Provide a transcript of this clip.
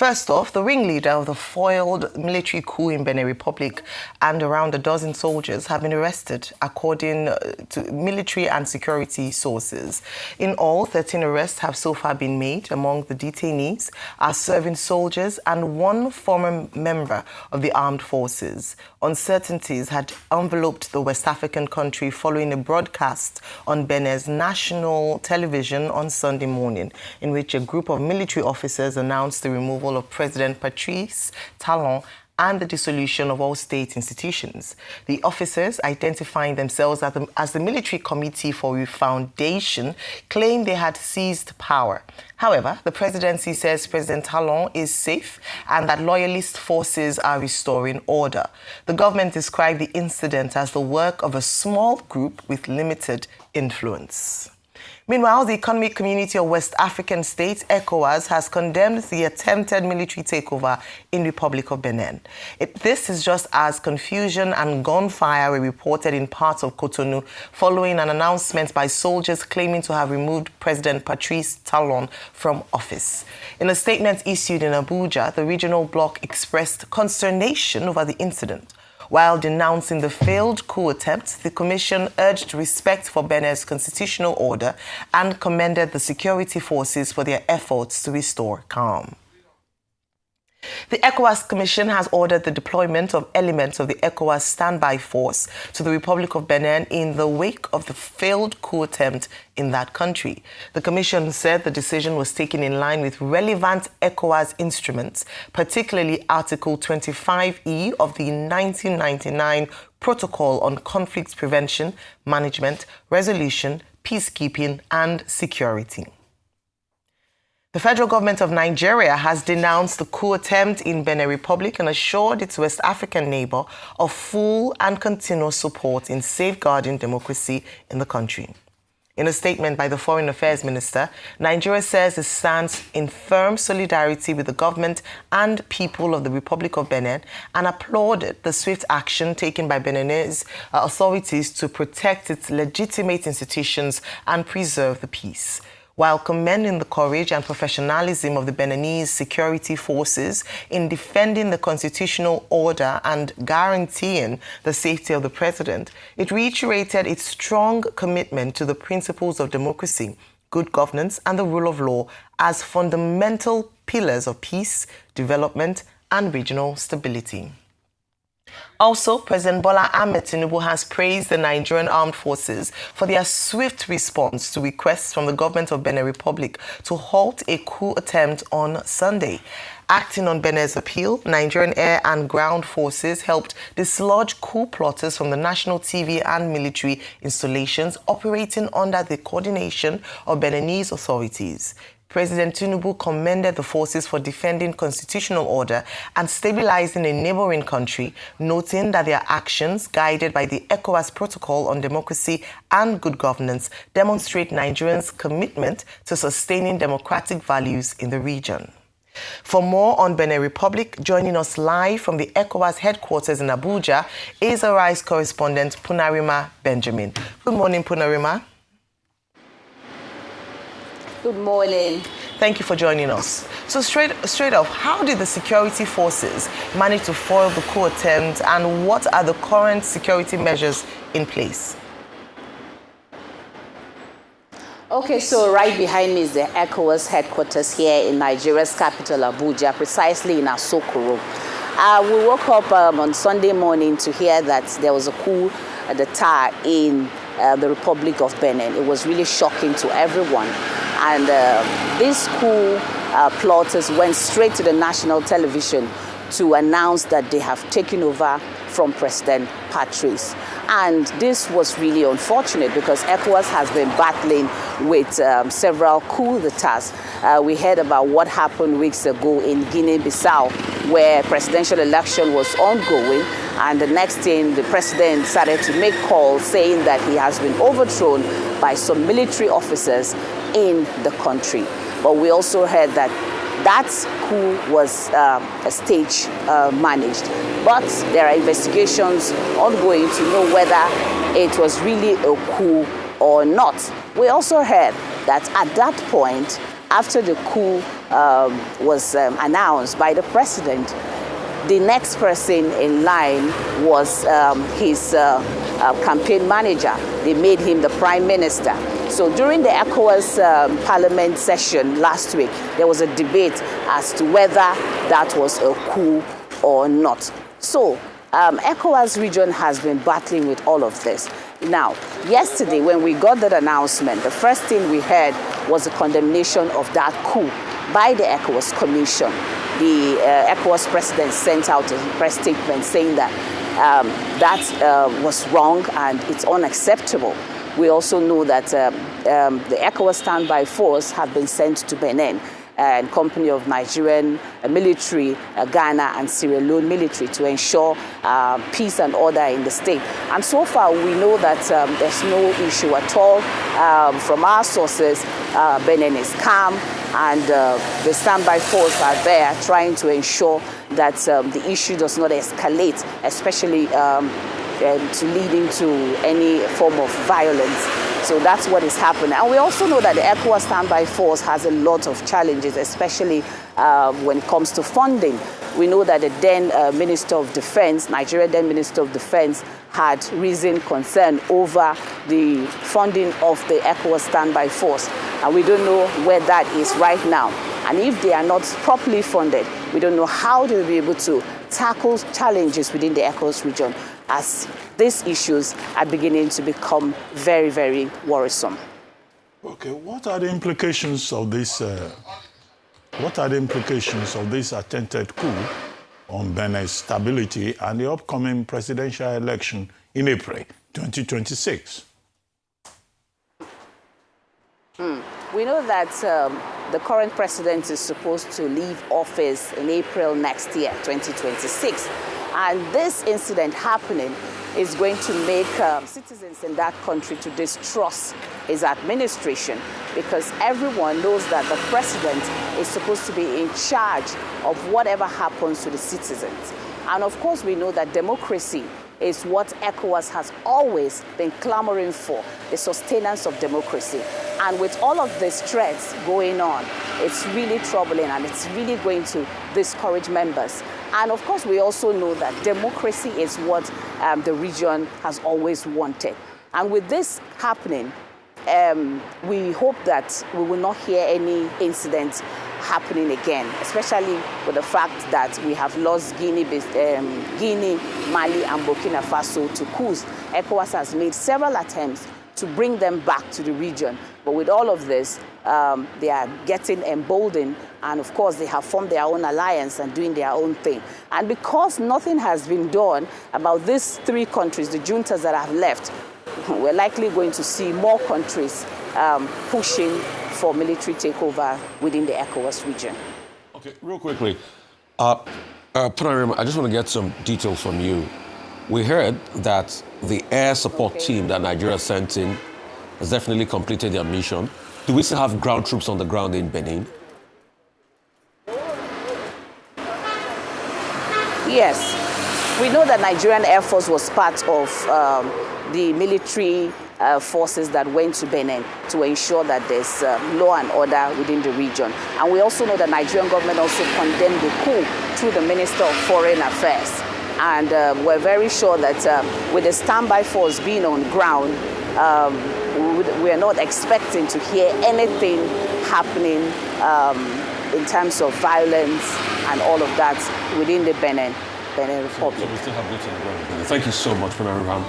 First off, the ringleader of the foiled military coup in Benin Republic and around a dozen soldiers have been arrested, according to military and security sources. In all, 13 arrests have so far been made. Among the detainees are serving soldiers and one former member of the armed forces. Uncertainties had enveloped the West African country following a broadcast on Benin's national television on Sunday morning, in which a group of military officers announced the removal of President Patrice Talon and the dissolution of all state institutions. The officers, identifying themselves as the Military Committee for Refoundation, claimed they had seized power. However, the presidency says President Talon is safe and that loyalist forces are restoring order. The government described the incident as the work of a small group with limited influence. Meanwhile, the Economic Community of West African States, ECOWAS, has condemned the attempted military takeover in the Republic of Benin. This is just as confusion and gunfire were reported in parts of Cotonou following an announcement by soldiers claiming to have removed President Patrice Talon from office. In a statement issued in Abuja, the regional bloc expressed consternation over the incident. While denouncing the failed coup attempt, the Commission urged respect for Benin's constitutional order and commended the security forces for their efforts to restore calm. The ECOWAS Commission has ordered the deployment of elements of the ECOWAS standby force to the Republic of Benin in the wake of the failed coup attempt in that country. The Commission said the decision was taken in line with relevant ECOWAS instruments, particularly Article 25E of the 1999 Protocol on Conflict Prevention, Management, Resolution, Peacekeeping and Security. The federal government of Nigeria has denounced the coup attempt in Benin Republic and assured its West African neighbor of full and continuous support in safeguarding democracy in the country. In a statement by the Foreign Affairs Minister, Nigeria says it stands in firm solidarity with the government and people of the Republic of Benin and applauded the swift action taken by Beninese authorities to protect its legitimate institutions and preserve the peace. While commending the courage and professionalism of the Beninese security forces in defending the constitutional order and guaranteeing the safety of the president, it reiterated its strong commitment to the principles of democracy, good governance, and the rule of law as fundamental pillars of peace, development, and regional stability. Also, President Bola Ahmed Tinubu has praised the Nigerian armed forces for their swift response to requests from the government of Benin Republic to halt a coup attempt on Sunday. Acting on Benin's appeal, Nigerian air and ground forces helped dislodge coup plotters from the national TV and military installations operating under the coordination of Beninese authorities. President Tinubu commended the forces for defending constitutional order and stabilizing a neighboring country, noting that their actions, guided by the ECOWAS Protocol on Democracy and Good Governance, demonstrate Nigerians' commitment to sustaining democratic values in the region. For more on Benin Republic, joining us live from the ECOWAS headquarters in Abuja is Arise correspondent Punarimam Benjamin. Good morning, Punarimam. Good morning. Thank you for joining us. So straight off, how did the security forces manage to foil the coup attempt and what are the current security measures in place? Okay, so right behind me is the ECOWAS headquarters here in Nigeria's capital, Abuja, precisely in Asokoro. We woke up on Sunday morning to hear that there was a coup d'etat in the Republic of Benin. It was really shocking to everyone. And these coup plotters went straight to the national television to announce that they have taken over from President Patrice. And this was really unfortunate because ECOWAS has been battling with several coups d'etats. We heard about what happened weeks ago in Guinea-Bissau, where presidential election was ongoing. And the next thing, the president started to make calls saying that he has been overthrown by some military officers in the country. But we also heard that that coup was a stage managed. But there are investigations ongoing to know whether it was really a coup or not. We also heard that at that point, after the coup was announced by the president, the next person in line was his campaign manager. They made him the prime minister. So during the ECOWAS parliament session last week, there was a debate as to whether that was a coup or not. So ECOWAS region has been battling with all of this. Now, yesterday when we got that announcement, the first thing we heard was the condemnation of that coup by the ECOWAS Commission. The ECOWAS president sent out a press statement saying that that was wrong and it's unacceptable. We also know that the ECOWAS standby force have been sent to Benin and company of Nigerian military, Ghana and Sierra Leone military to ensure peace and order in the state. And so far we know that there's no issue at all. From our sources, Benin is calm and the standby force are there trying to ensure that the issue does not escalate, especially to leading to any form of violence. So that's what is happening. And we also know that the ECOWAS standby force has a lot of challenges, especially when it comes to funding. We know that the then Minister of Defense, Nigeria then Minister of Defense, had reason concern over the funding of the ECOWAS standby force. And we don't know where that is right now. And if they are not properly funded, we don't know how they'll be able to tackle challenges within the ECOWAS region, as these issues are beginning to become very, very worrisome. Okay, what are the implications of this? What are the implications of this attempted coup on Benin's stability and the upcoming presidential election in April 2026? We know that the current president is supposed to leave office in April next year, 2026. And this incident happening is going to make citizens in that country to distrust his administration, because everyone knows that the president is supposed to be in charge of whatever happens to the citizens. And of course, we know that democracy is what ECOWAS has always been clamoring for, the sustenance of democracy. And with all of these threats going on, it's really troubling and it's really going to discourage members. And of course, we also know that democracy is what the region has always wanted. And with this happening, we hope that we will not hear any incidents happening again, especially with the fact that we have lost Guinea, Mali, and Burkina Faso to coups. ECOWAS has made several attempts to bring them back to the region. But with all of this, they are getting emboldened, and of course they have formed their own alliance and doing their own thing. And because nothing has been done about these three countries, the juntas that have left, we're likely going to see more countries pushing for military takeover within the ECOWAS region. Okay, real quickly, Punarimam, I just want to get some details from you. We heard that the air support team that Nigeria sent in has definitely completed their mission. Do we still have ground troops on the ground in Benin? Yes. We know that Nigerian Air Force was part of the military forces that went to Benin to ensure that there's law and order within the region. And we also know that Nigerian government also condemned the coup through the Minister of Foreign Affairs. And we're very sure that with the standby force being on ground, we are not expecting to hear anything happening in terms of violence and all of that within the Benin Republic. So we still have boots on the ground. Thank you so much, Punarimam.